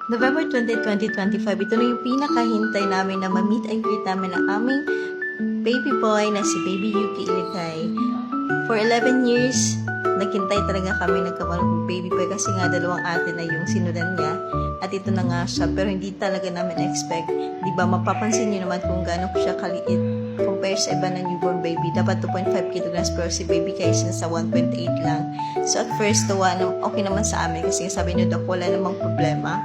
November 20, 2025, ito na yung pinakahintay namin na ma-meet and greet namin ang aming baby boy na si Baby Yuki Ilikay. For 11 years, naghintay talaga kami nagkaroon ng baby boy kasi nga dalawang ate na yung sinudan niya. At ito na nga siya, pero hindi talaga namin expect. Diba, mapapansin niyo naman kung gaano siya kaliit compare sa iba na newborn baby. Dapat 2.5 kilograms pero si baby kasi sa 1.8 lang. So at first, okay naman sa amin kasi sabi niyo daw wala namang problema.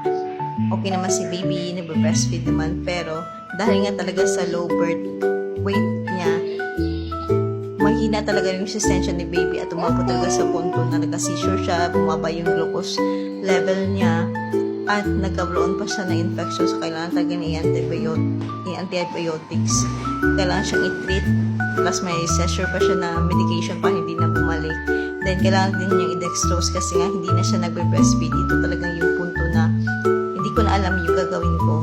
Okay naman si baby, nagbe-breastfeed naman. Pero dahil nga talaga sa low birth weight niya, mahina talaga yung resistensya ni baby at umabot talaga sa punto na nagka-seizure siya, bumaba yung glucose level niya, at nagkaroon pa siya ng infection, so kailangan talaga ng antibiotics. Kailangan siyang i-treat, plus may seizure pa siya na medication pa, hindi na bumalik. Then kailangan din niyang i-dextrose kasi nga hindi na siya nagbe-breastfeed. Ito talagang yung punto na hindi ko na alam yung gagawin ko.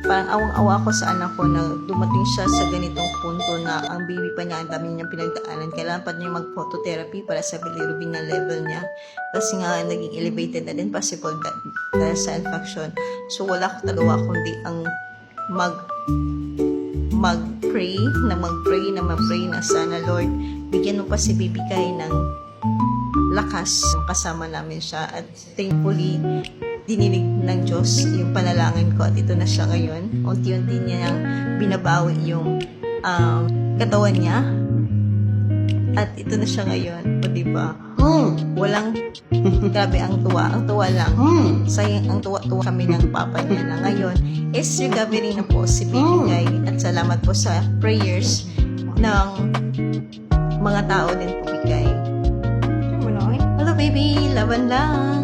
Parang awang-awa ko sa anak ko na dumating siya sa ganitong punto na ang baby pa niya, ang dami niyang pinagdaanan. Kailangan pa niya mag-phototherapy para sa bilirubin na level niya. Kasi nga naging elevated na din possible dahil sa infection. So wala ko talaga kundi ang mag-pray na sana Lord, bigyan mo pa si baby Kai ng lakas. Kasama namin siya at thankfully dininig ng Diyos yung panalangin ko at ito na siya ngayon. Unti-unti niya binabawi yung katawan niya at ito na siya ngayon. O diba? Walang grabe ang tuwa lang. Sayang ang tuwa kami ng papa niya na ngayon is recovering na po si baby Kai at salamat po sa prayers ng mga tao din po bigay. Hello baby, laban lang.